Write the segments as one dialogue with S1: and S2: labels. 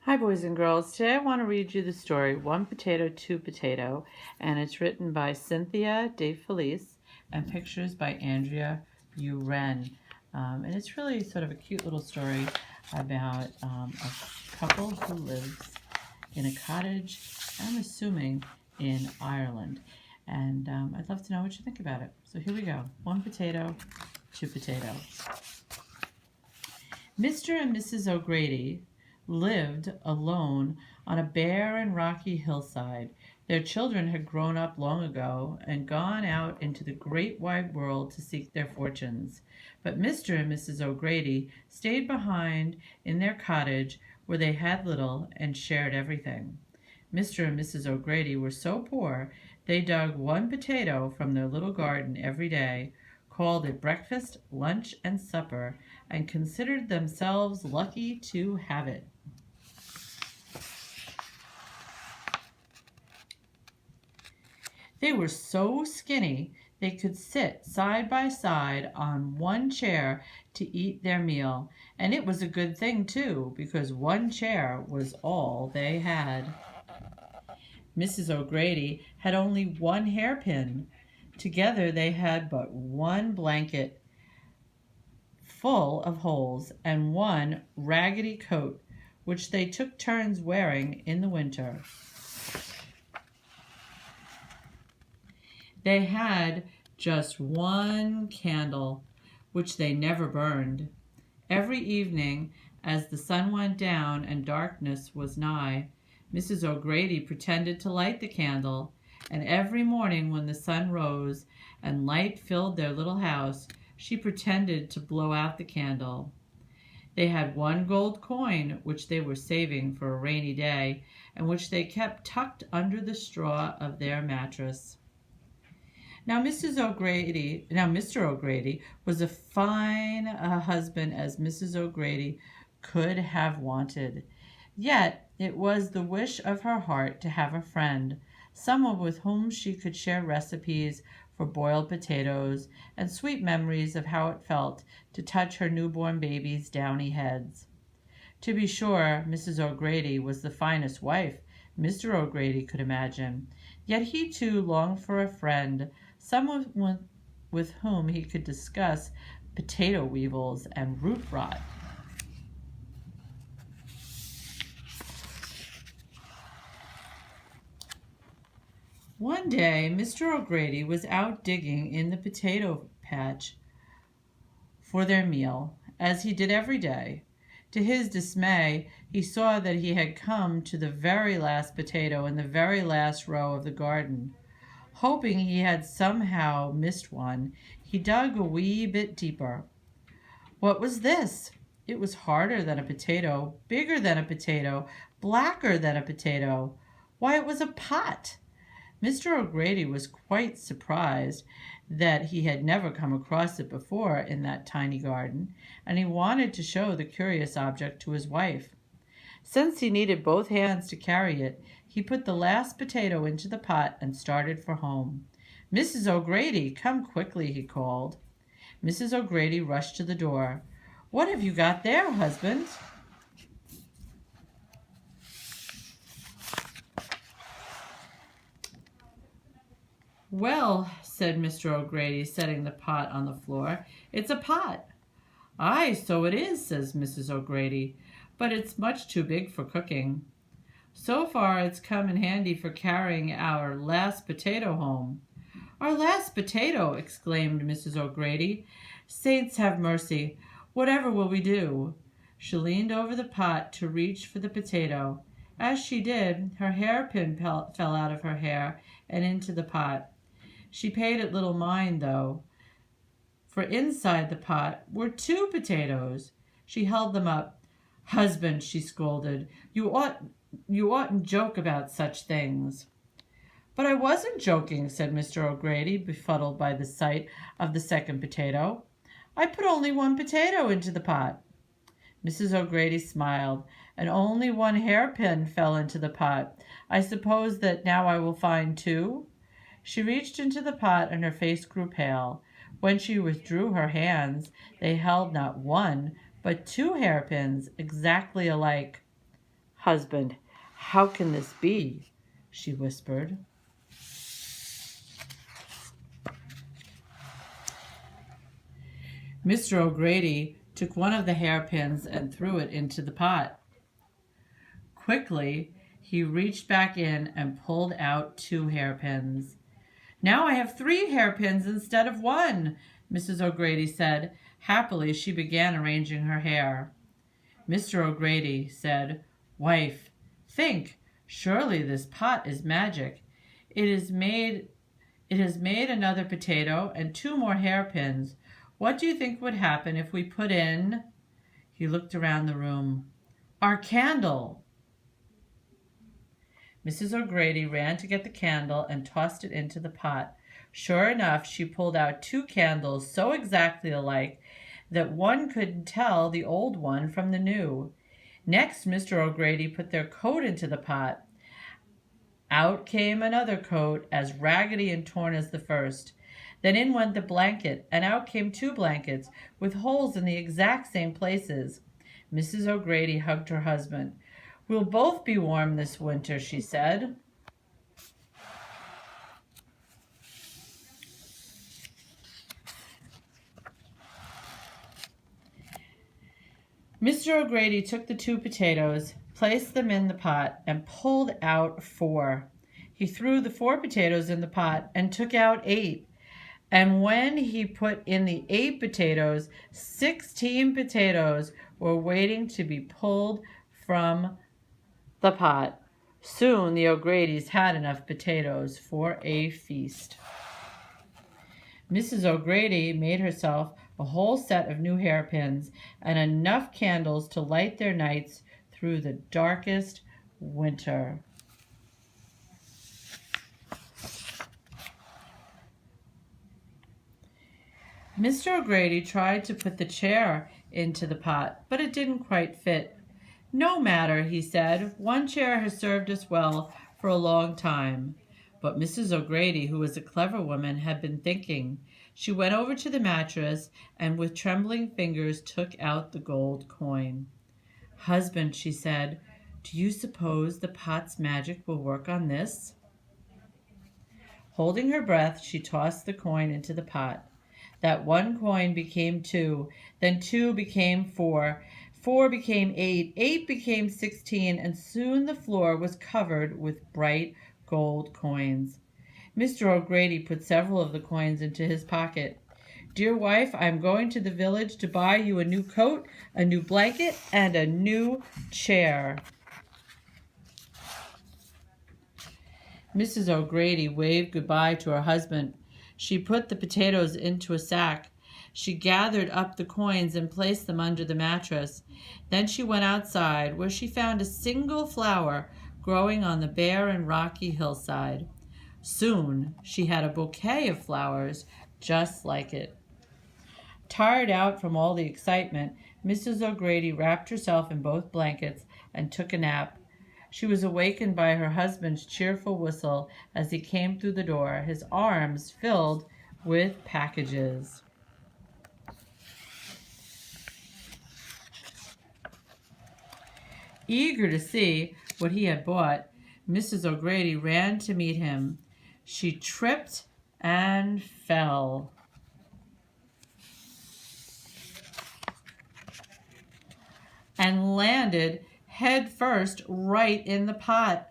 S1: Hi, boys and girls. Today I want to read you the story One Potato, Two Potato, and it's written by Cynthia DeFelice and pictures by Andrea Uren. And it's really sort of a cute little story about a couple who lives in a cottage, I'm assuming in Ireland. And I'd love to know what you think about it. So here we go. One potato, two potato. Mr. and Mrs. O'Grady lived alone on a bare and rocky hillside. Their children had grown up long ago and gone out into the great wide world to seek their fortunes. But Mr. and Mrs. O'Grady stayed behind in their cottage where they had little and shared everything. Mr. and Mrs. O'Grady were so poor they dug one potato from their little garden every day, called it breakfast, lunch, and supper, and considered themselves lucky to have it. They were so skinny they could sit side by side on one chair to eat their meal, and it was a good thing too, because one chair was all they had. Mrs. O'Grady had only one hairpin. Together they had but one blanket full of holes and one raggedy coat, which they took turns wearing in the winter. They had just one candle, which they never burned. Every evening, as the sun went down and darkness was nigh, Mrs. O'Grady pretended to light the candle, and every morning when the sun rose and light filled their little house, she pretended to blow out the candle. They had one gold coin, which they were saving for a rainy day, and which they kept tucked under the straw of their mattress. Now Mr. O'Grady was as fine a husband as Mrs. O'Grady could have wanted. Yet it was the wish of her heart to have a friend, someone with whom she could share recipes for boiled potatoes and sweet memories of how it felt to touch her newborn baby's downy heads. To be sure, Mrs. O'Grady was the finest wife Mr. O'Grady could imagine, yet he too longed for a friend, someone with whom he could discuss potato weevils and root rot. One day Mr. O'Grady was out digging in the potato patch for their meal, as he did every day. To his dismay, he saw that he had come to the very last potato in the very last row of the garden. Hoping he had somehow missed one, he dug a wee bit deeper. What was this? It was harder than a potato, bigger than a potato, blacker than a potato. Why, it was a pot! Mr. O'Grady was quite surprised that he had never come across it before in that tiny garden, and he wanted to show the curious object to his wife. Since he needed both hands to carry it, he put the last potato into the pot and started for home. "Mrs. O'Grady, come quickly," he called. Mrs. O'Grady rushed to the door. "What have you got there, husband?" "Well," said Mr. O'Grady, setting the pot on the floor, "it's a pot." "Aye, so it is," says Mrs. O'Grady, "but it's much too big for cooking." "So far it's come in handy for carrying our last potato home." "Our last potato!" exclaimed Mrs. O'Grady. "Saints have mercy! Whatever will we do?" She leaned over the pot to reach for the potato. As she did, her hairpin fell out of her hair and into the pot. She paid it little mind, though, for inside the pot were two potatoes. She held them up. "Husband," she scolded, you oughtn't joke about such things." "But I wasn't joking," said Mr. O'Grady, befuddled by the sight of the second potato. "I put only one potato into the pot." Mrs. O'Grady smiled. "And only one hairpin fell into the pot. I suppose that now I will find two?" She reached into the pot and her face grew pale. When she withdrew her hands, they held not one, but two hairpins, exactly alike. "Husband, how can this be?" she whispered. Mr. O'Grady took one of the hairpins and threw it into the pot. Quickly, he reached back in and pulled out 2 hairpins. "Now I have 3 hairpins instead of 1, Mrs. O'Grady said. Happily, she began arranging her hair. Mr. O'Grady said, "Wife, think, surely this pot is magic. It has made another potato and 2 more hairpins. What do you think would happen if we put in—" He looked around the room. "Our candle!" Mrs. O'Grady ran to get the candle and tossed it into the pot. Sure enough, she pulled out 2 candles so exactly alike that one couldn't tell the old one from the new. Next, Mr. O'Grady put their coat into the pot. Out came another coat, as raggedy and torn as the first. Then in went the blanket, and out came 2 blankets, with holes in the exact same places. Mrs. O'Grady hugged her husband. "We'll both be warm this winter," she said. Mr. O'Grady took the 2 potatoes, placed them in the pot, and pulled out 4. He threw the 4 potatoes in the pot and took out 8. And when he put in the 8 potatoes, 16 potatoes were waiting to be pulled from the pot. Soon the O'Gradys had enough potatoes for a feast. Mrs. O'Grady made herself a whole set of new hairpins and enough candles to light their nights through the darkest winter. Mr. O'Grady tried to put the chair into the pot, but it didn't quite fit. "No matter," he said. "One chair has served us well for a long time." But Mrs. O'Grady, who was a clever woman, had been thinking. She went over to the mattress and with trembling fingers took out the gold coin. "Husband," she said, "do you suppose the pot's magic will work on this?" Holding her breath, she tossed the coin into the pot. That 1 coin became 2, then 2 became 4, 4 became 8, 8 became 16, and soon the floor was covered with bright gold coins. Mr. O'Grady put several of the coins into his pocket. "Dear wife, I am going to the village to buy you a new coat, a new blanket, and a new chair." Mrs. O'Grady waved goodbye to her husband. She put the potatoes into a sack. She gathered up the coins and placed them under the mattress. Then she went outside, where she found a single flower growing on the bare and rocky hillside. Soon she had a bouquet of flowers just like it. Tired out from all the excitement, Mrs. O'Grady wrapped herself in both blankets and took a nap. She was awakened by her husband's cheerful whistle as he came through the door, his arms filled with packages. Eager to see what he had bought, Mrs. O'Grady ran to meet him. She tripped and fell. And landed head first right in the pot.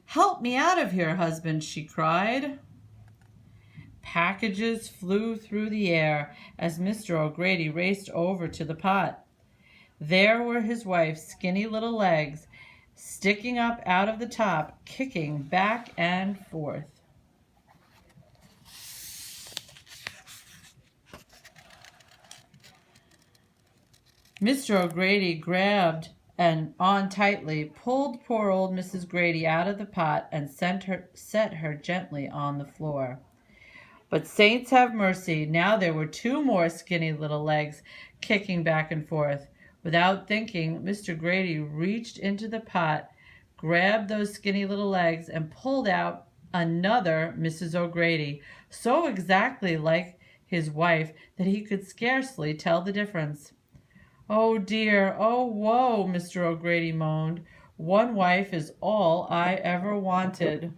S1: "Help me out of here, husband," she cried. Packages flew through the air as Mr. O'Grady raced over to the pot. There were his wife's skinny little legs sticking up out of the top, kicking back and forth. Mr. O'Grady grabbed and on tightly, pulled poor old Mrs. Grady out of the pot and set her gently on the floor. But saints have mercy, now there were 2 more skinny little legs kicking back and forth. Without thinking, Mr. Grady reached into the pot, grabbed those skinny little legs, and pulled out another Mrs. O'Grady, so exactly like his wife that he could scarcely tell the difference. "Oh dear, oh woe," Mr. O'Grady moaned. One wife is all I ever wanted.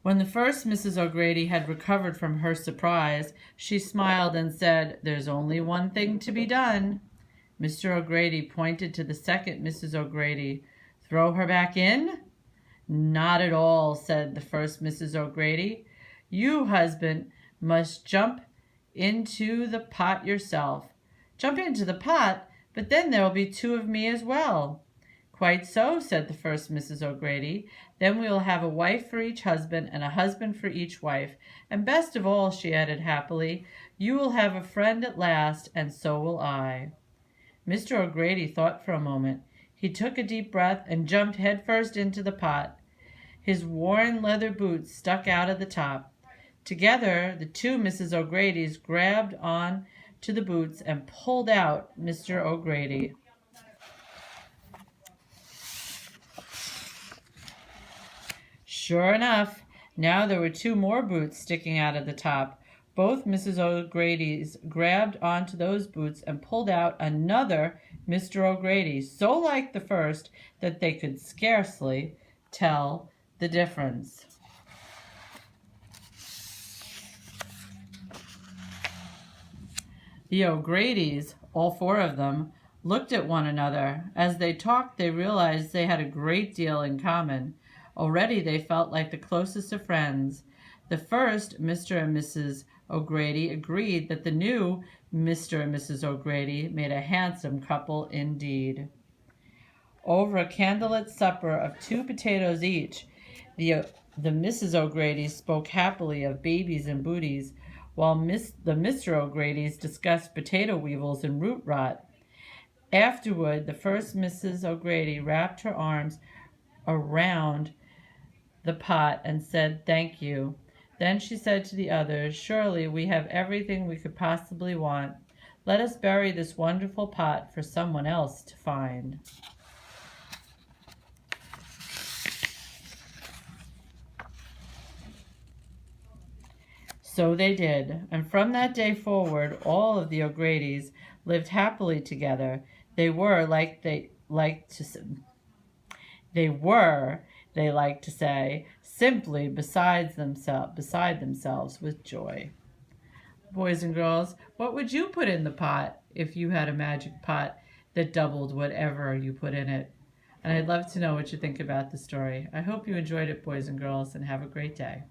S1: When the first Mrs. O'Grady had recovered from her surprise, she smiled and said, "There's only one thing to be done." Mr. O'Grady pointed to the second Mrs. O'Grady. "Throw her back in?" "Not at all," said the first Mrs. O'Grady. "You, husband, must jump into the pot yourself." "Jump into the pot? But then there'll be two of me as well." "Quite so," said the first Mrs. O'Grady. "Then we will have a wife for each husband and a husband for each wife. And best of all," she added happily, "you will have a friend at last, and so will I." Mr. O'Grady thought for a moment. He took a deep breath and jumped headfirst into the pot. His worn leather boots stuck out of the top. Together, the two Mrs. O'Gradys grabbed on to the boots and pulled out Mr. O'Grady. Sure enough, now there were two more boots sticking out of the top. Both Mrs. O'Gradys grabbed onto those boots and pulled out another Mr. O'Grady, so like the first that they could scarcely tell the difference. The O'Gradys, all four of them, looked at one another. As they talked, they realized they had a great deal in common. Already they felt like the closest of friends. The first Mr. and Mrs. O'Grady agreed that the new Mr. and Mrs. O'Grady made a handsome couple indeed. Over a candlelit supper of 2 potatoes each, the Mrs. O'Gradys spoke happily of babies and booties, while the Mr. O'Gradys discussed potato weevils and root rot. Afterward, the first Mrs. O'Grady wrapped her arms around the pot and said, "Thank you." Then she said to the others, "Surely we have everything we could possibly want. Let us bury this wonderful pot for someone else to find." So they did, and from that day forward, all of the O'Gradys lived happily together. They liked to say, simply beside themselves with joy. Boys and girls, what would you put in the pot if you had a magic pot that doubled whatever you put in it? And I'd love to know what you think about the story. I hope you enjoyed it, boys and girls, and have a great day.